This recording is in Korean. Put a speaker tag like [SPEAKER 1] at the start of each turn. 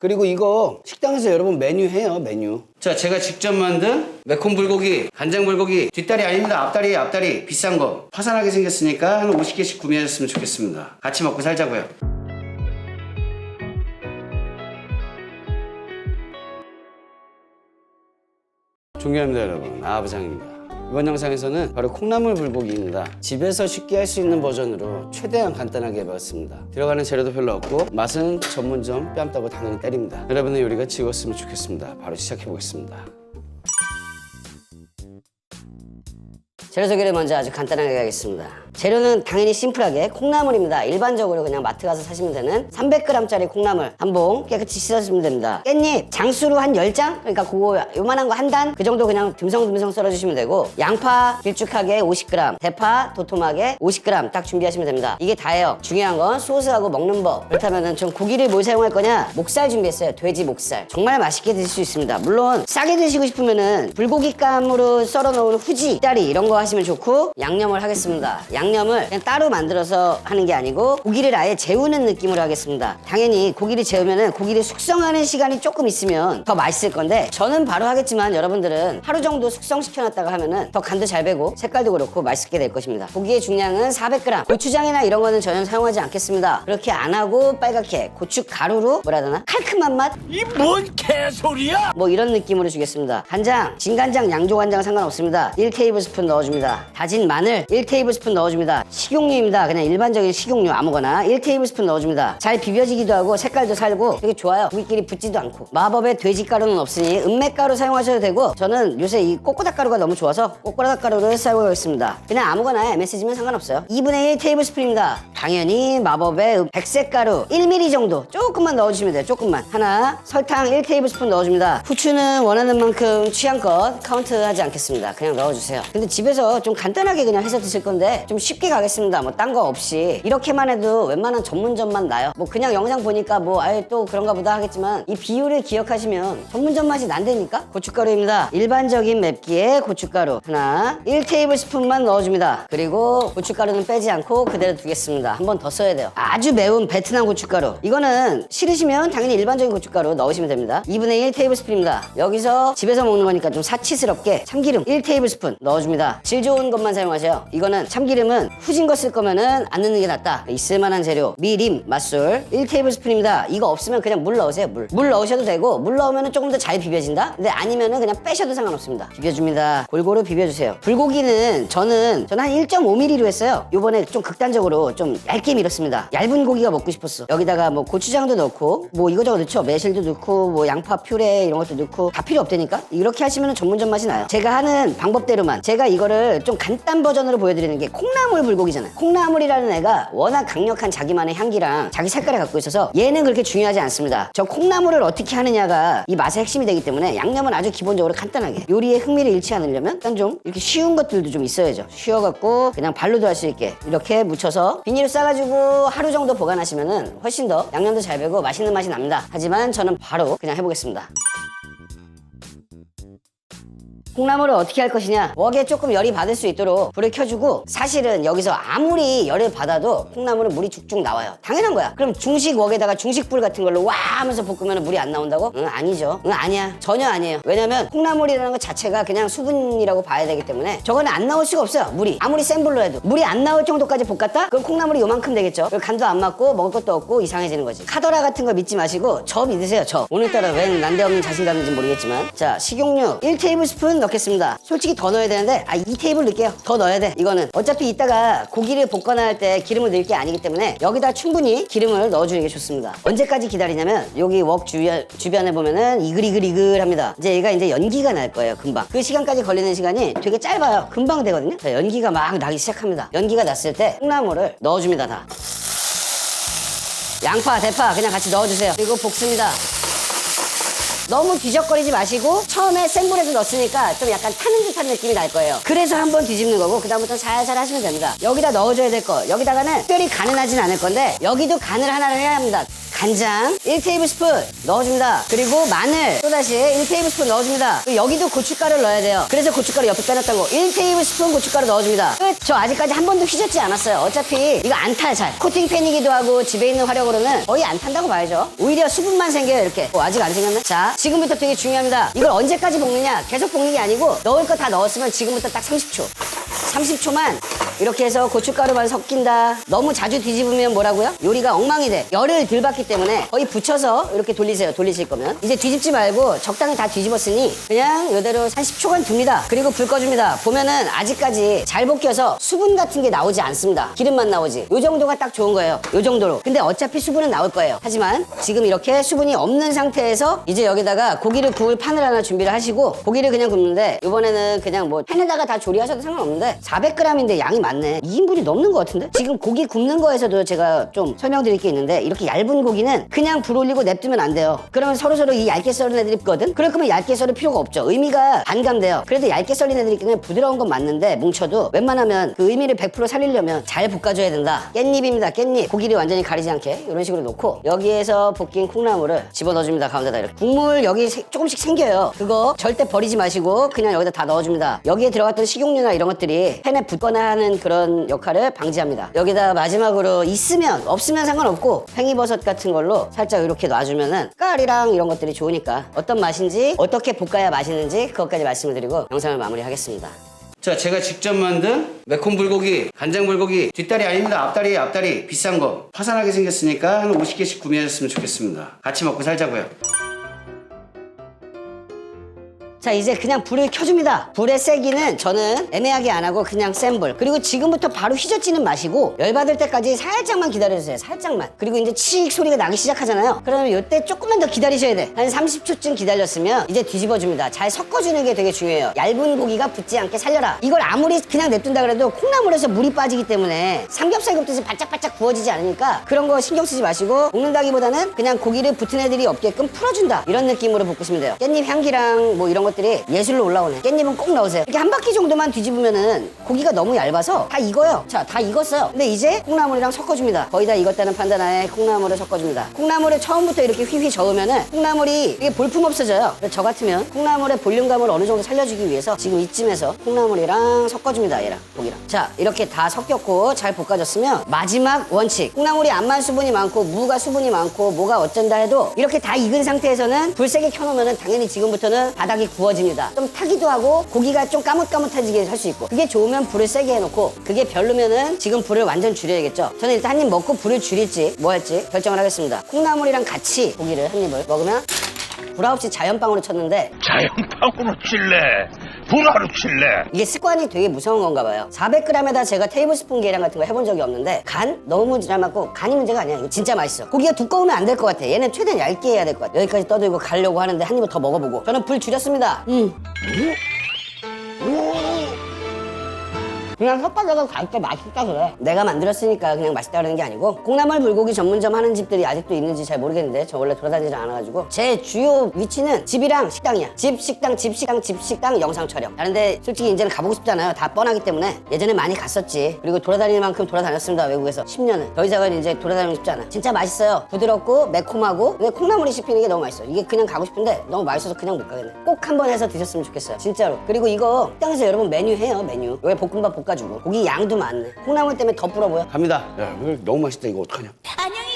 [SPEAKER 1] 그리고 이거 식당에서 여러분 메뉴 해요, 메뉴. 자, 제가 직접 만든 매콤 불고기, 간장 불고기. 뒷다리 아닙니다. 앞다리 비싼 거. 파산하게 생겼으니까 한 50개씩 구매하셨으면 좋겠습니다. 같이 먹고 살자고요. 존경합니다, 여러분. 아부장입니다. 이번 영상에서는 바로 콩나물 불고기입니다. 집에서 쉽게 할 수 있는 버전으로 최대한 간단하게 해봤습니다. 들어가는 재료도 별로 없고 맛은 전문점 뺨따고 당연히 때립니다. 여러분의 요리가 즐거웠으면 좋겠습니다. 바로 시작해보겠습니다. 재료 소개를 먼저 아주 간단하게 하겠습니다. 재료는 당연히 심플하게 콩나물입니다. 일반적으로 그냥 마트 가서 사시면 되는 300g짜리 콩나물 한 봉 깨끗이 씻어주시면 됩니다. 깻잎 장수로 한 10장? 그러니까 그거 요만한 거 한 단? 그 정도 그냥 듬성듬성 썰어주시면 되고, 양파 길쭉하게 50g, 대파 도톰하게 50g 딱 준비하시면 됩니다. 이게 다예요. 중요한 건 소스하고 먹는 법. 그렇다면 전 고기를 뭘 사용할 거냐? 목살 준비했어요. 돼지 목살. 정말 맛있게 드실 수 있습니다. 물론 싸게 드시고 싶으면은 불고기감으로 썰어 놓은 후지, 다리 이런 거 하시면 좋고, 양념을 하겠습니다. 양념을 그냥 따로 만들어서 하는 게 아니고 고기를 아예 재우는 느낌으로 하겠습니다. 당연히 고기를 재우면은 고기를 숙성하는 시간이 조금 있으면 더 맛있을 건데, 저는 바로 하겠지만 여러분들은 하루 정도 숙성시켜놨다가 하면은 더 간도 잘 배고 색깔도 그렇고 맛있게 될 것입니다. 고기의 중량은 400g. 고추장이나 이런 거는 전혀 사용하지 않겠습니다. 그렇게 안 하고 빨갛게 고춧가루로 뭐라 해야 되나? 칼큼한 맛?
[SPEAKER 2] 이 뭔 개소리야?
[SPEAKER 1] 뭐 이런 느낌으로 주겠습니다. 간장, 진간장, 양조간장 상관없습니다. 1테이블스푼 넣어줍니다. 다진 마늘 1테이블스푼 넣어줍니다. 식용유입니다. 그냥 일반적인 식용유 아무거나 1테이블스푼 넣어줍니다. 잘 비벼지기도 하고 색깔도 살고 되게 좋아요. 고기끼리 붙지도 않고. 마법의 돼지가루는 없으니 은맥가루 사용하셔도 되고, 저는 요새 이 꼬꼬닭가루가 너무 좋아서 꼬꼬닭가루를 사용하겠습니다. 그냥 아무거나 MSG면 상관없어요. 2분의 1 테이블스푼입니다. 당연히 마법의 백색가루 1ml 정도 조금만 넣어주시면 돼요. 조금만. 하나. 설탕 1테이블스푼 넣어줍니다. 후추는 원하는 만큼 취향껏 카운트하지 않겠습니다. 그냥 넣어주세요. 근데 집에서 좀 간단하게 그냥 해서 드실 건데 좀 쉽게 가겠습니다. 뭐 딴 거 없이 이렇게만 해도 웬만한 전문점만 나요. 뭐 그냥 영상 보니까 뭐 아예 또 그런가 보다 하겠지만, 이 비율을 기억하시면 전문점 맛이 난다니까. 고춧가루입니다. 일반적인 맵기에 고춧가루 하나 1테이블스푼만 넣어줍니다. 그리고 고춧가루는 빼지 않고 그대로 두겠습니다. 한 번 더 써야 돼요. 아주 매운 베트남 고춧가루, 이거는 싫으시면 당연히 일반적인 고춧가루 넣으시면 됩니다. 2분의 1 테이블스푼입니다. 여기서 집에서 먹는 거니까 좀 사치스럽게 참기름 1테이블스푼 넣어줍니다. 질 좋은 것만 사용하세요. 이거는 참기름은 후진 거 쓸 거면은 안 넣는 게 낫다. 있을만한 재료 미림, 맛술 1테이블스푼입니다. 이거 없으면 그냥 물 넣으세요. 물 넣으셔도 되고, 물 넣으면 조금 더 잘 비벼진다. 근데 아니면은 그냥 빼셔도 상관없습니다. 비벼줍니다. 골고루 비벼주세요. 불고기는 저는 한 1.5mm로 했어요. 요번에 좀 극단적으로 좀 얇게 밀었습니다. 얇은 고기가 먹고 싶었어. 여기다가 뭐 고추장도 넣고 뭐 이거저거 넣죠. 매실도 넣고 뭐 양파 퓨레 이런 것도 넣고, 다 필요 없다니까. 이렇게 하시면 전문점 맛이 나요. 제가 하는 방법대로만. 제가 이거를 좀 간단 버전으로 보여드리는 게 콩나물 불고기잖아요. 콩나물이라는 애가 워낙 강력한 자기만의 향기랑 자기 색깔을 갖고 있어서 얘는 그렇게 중요하지 않습니다. 저 콩나물을 어떻게 하느냐가 이 맛의 핵심이 되기 때문에 양념은 아주 기본적으로 간단하게. 요리의 흥미를 잃지 않으려면 일단 좀 이렇게 쉬운 것들도 좀 있어야죠. 쉬워갖고 그냥 발로도 할 수 있게 이렇게 묻혀서 비닐로 싸가지고 하루 정도 보관하시면은 훨씬 더 양념도 잘 배고 맛있는 맛이 납니다. 하지만 저는 바로 그냥 해보겠습니다. 콩나물을 어떻게 할 것이냐, 웍에 조금 열이 받을 수 있도록 불을 켜주고, 사실은 여기서 아무리 열을 받아도 콩나물은 물이 쭉쭉 나와요. 당연한 거야. 그럼 중식 웍에다가 중식불 같은 걸로 와 하면서 볶으면 물이 안 나온다고? 응, 아니죠. 응, 아니야. 전혀 아니에요. 왜냐면 콩나물이라는 것 자체가 그냥 수분이라고 봐야 되기 때문에 저거는 안 나올 수가 없어요. 물이 아무리 센 불로 해도 물이 안 나올 정도까지 볶았다? 그럼 콩나물이 요만큼 되겠죠. 간도 안 맞고 먹을 것도 없고 이상해지는 거지. 카더라 같은 거 믿지 마시고 저 믿으세요. 저. 오늘따라 웬 난데없는 자신감인지 모르겠지만, 자, 식용유 1테이블스푼 넣겠습니다. 솔직히 더 넣어야 되는데 2테이블 넣을게요. 더 넣어야 돼. 이거는 어차피 이따가 고기를 볶거나 할 때 기름을 넣을 게 아니기 때문에 여기다 충분히 기름을 넣어주는 게 좋습니다. 언제까지 기다리냐면 여기 웍 주변에 보면은 이글이글이글합니다. 이제 얘가 이제 연기가 날 거예요. 금방. 그 시간까지 걸리는 시간이 되게 짧아요. 금방 되거든요. 자, 연기가 막 나기 시작합니다. 연기가 났을 때 콩나물을 넣어줍니다. 다. 양파, 대파 그냥 같이 넣어주세요. 그리고 볶습니다. 너무 뒤적거리지 마시고 처음에 센 불에서 넣었으니까 좀 약간 타는 듯한 느낌이 날 거예요. 그래서 한번 뒤집는 거고 그다음부터 살살 하시면 됩니다. 여기다 넣어줘야 될 거, 여기다가는 특별히 간은 하진 않을 건데 여기도 간을 하나를 해야 합니다. 간장 1테이블스푼 넣어줍니다. 그리고 마늘 또다시 1테이블스푼 넣어줍니다. 그리고 여기도 고춧가루를 넣어야 돼요. 그래서 고춧가루 옆에 빼놨던 거 1테이블스푼 고춧가루 넣어줍니다. 끝! 저 아직까지 한 번도 휘젓지 않았어요. 어차피 이거 안 타 잘. 코팅팬이기도 하고 집에 있는 화력으로는 거의 안 탄다고 봐야죠. 오히려 수분만 생겨요 이렇게. 아직 안 생겼네? 자, 지금부터 되게 중요합니다. 이걸 언제까지 볶느냐? 계속 볶는 게 아니고 넣을 거 다 넣었으면 지금부터 딱 30초. 30초만 이렇게 해서 고춧가루만 섞인다. 너무 자주 뒤집으면 뭐라고요? 요리가 엉망이 돼. 열을 덜 받기 때문에 거의 붙여서 이렇게 돌리세요. 돌리실 거면. 이제 뒤집지 말고 적당히 다 뒤집었으니 그냥 이대로 한 10초간 둡니다. 그리고 불 꺼줍니다. 보면은 아직까지 잘 볶여서 수분 같은 게 나오지 않습니다. 기름만 나오지. 요 정도가 딱 좋은 거예요. 요 정도로. 근데 어차피 수분은 나올 거예요. 하지만 지금 이렇게 수분이 없는 상태에서 이제 여기다가 고기를 구울 판을 하나 준비를 하시고 고기를 그냥 굽는데 이번에는 그냥 뭐 팬에다가 다 조리하셔도 상관없는데 400g인데 양이 많네. 2인분이 넘는 것 같은데? 지금 고기 굽는 거에서도 제가 좀 설명드릴 게 있는데 이렇게 얇은 고기는 그냥 불 올리고 냅두면 안 돼요. 그러면 서로서로 이 얇게 썰은 애들이 있거든? 그럴 거면 얇게 썰을 필요가 없죠. 의미가 반감돼요. 그래도 얇게 썰린 애들이 있기는 부드러운 건 맞는데 뭉쳐도 웬만하면 그 의미를 100% 살리려면 잘 볶아줘야 된다. 깻잎입니다. 깻잎. 고기를 완전히 가리지 않게 이런 식으로 놓고 여기에서 볶인 콩나물을 집어넣어줍니다. 가운데다 이렇게. 국물 여기 조금씩 생겨요. 그거 절대 버리지 마시고 그냥 여기다 다 넣어줍니다. 여기에 들어갔던 식용유나 이런 것들이 팬에 붙거나 하는 그런 역할을 방지합니다. 여기다 마지막으로 있으면 없으면 상관없고 팽이버섯 같은 걸로 살짝 이렇게 놔주면은 깔이랑 이런 것들이 좋으니까 어떤 맛인지 어떻게 볶아야 맛있는지 그것까지 말씀을 드리고 영상을 마무리하겠습니다. 자, 제가 직접 만든 매콤 불고기, 간장 불고기, 뒷다리 아닙니다. 앞다리에요, 앞다리. 비싼 거. 파산하게 생겼으니까 한 50개씩 구매하셨으면 좋겠습니다. 같이 먹고 살자고요. 자, 이제 그냥 불을 켜줍니다. 불의 세기는 저는 애매하게 안 하고 그냥 센 불. 그리고 지금부터 바로 휘젓지는 마시고 열받을 때까지 살짝만 기다려주세요. 살짝만. 그리고 이제 칙 소리가 나기 시작하잖아요. 그러면 이때 조금만 더 기다리셔야 돼. 한 30초쯤 기다렸으면 이제 뒤집어줍니다. 잘 섞어주는 게 되게 중요해요. 얇은 고기가 붙지 않게 살려라. 이걸 아무리 그냥 냅둔다 그래도 콩나물에서 물이 빠지기 때문에 삼겹살 굽듯이 바짝바짝 구워지지 않으니까 그런 거 신경 쓰지 마시고 볶는다기보다는 그냥 고기를 붙은 애들이 없게끔 풀어준다. 이런 느낌으로 볶으시면 돼요. 깻잎 향기랑 뭐 이런 것들이 예술로 올라오네. 깻잎은 꼭 넣으세요. 이렇게 한 바퀴 정도만 뒤집으면은 고기가 너무 얇아서 다 익어요. 자, 다 익었어요. 근데 이제 콩나물이랑 섞어줍니다. 거의 다 익었다는 판단하에 콩나물을 섞어줍니다. 콩나물을 처음부터 이렇게 휘휘 저으면은 콩나물이 이게 볼품 없어져요. 그래서 저 같으면 콩나물의 볼륨감을 어느 정도 살려주기 위해서 지금 이쯤에서 콩나물이랑 섞어줍니다. 얘랑 고기랑. 자, 이렇게 다 섞였고 잘 볶아졌으면 마지막 원칙. 콩나물이 암만 수분이 많고 무가 수분이 많고 뭐가 어쩐다 해도 이렇게 다 익은 상태에서는 불 세게 켜놓으면은 당연히 지금부터는 바닥이 구워집니다. 좀 타기도 하고 고기가 좀 까뭇까뭇해지게 할 수 있고 그게 좋으면 불을 세게 해놓고 그게 별로면은 지금 불을 완전 줄여야겠죠. 저는 일단 한 입 먹고 불을 줄일지 뭐 할지 결정을 하겠습니다. 콩나물이랑 같이 고기를 한 입을 먹으면 불 없이 자연빵으로 쳤는데
[SPEAKER 2] 자연빵으로 칠래? 불화로 칠래?
[SPEAKER 1] 이게 습관이 되게 무서운 건가 봐요. 400g에다 제가 테이블스푼 계량 같은 거 해본 적이 없는데 간 너무 잘 맞고 간이 문제가 아니야. 이거 진짜 맛있어. 고기가 두꺼우면 안 될 것 같아. 얘는 최대한 얇게 해야 될 것 같아. 여기까지 떠들고 가려고 하는데 한 입을 더 먹어보고 저는 불 줄였습니다. 그냥 혓바닥을 갈 때 맛있다 그래. 내가 만들었으니까 그냥 맛있다 그러는 게 아니고 콩나물 불고기 전문점 하는 집들이 아직도 있는지 잘 모르겠는데 저 원래 돌아다니지 않아가지고 제 주요 위치는 집이랑 식당이야. 집, 식당, 집, 식당, 집, 식당, 영상 촬영. 다른데 솔직히 이제는 가보고 싶잖아요. 다 뻔하기 때문에 예전에 많이 갔었지. 그리고 돌아다닐 만큼 돌아다녔습니다. 외국에서 10년을. 더 이상은 이제 돌아다니고 싶지 않아. 진짜 맛있어요. 부드럽고 매콤하고 근데 콩나물이 씹히는 게 너무 맛있어. 이게 그냥 가고 싶은데 너무 맛있어서 그냥 못 가겠네. 꼭 한번 해서 드셨으면 좋겠어요. 진짜로. 그리고 이거 식당에서 여러분 메뉴 해요. 메뉴. 여기 볶음밥 볶아주고 고기 양도 많네. 콩나물 때문에 더 불어 보여. 갑니다. 야, 이거 너무 맛있다. 이거 어떡하냐.
[SPEAKER 3] 안녕히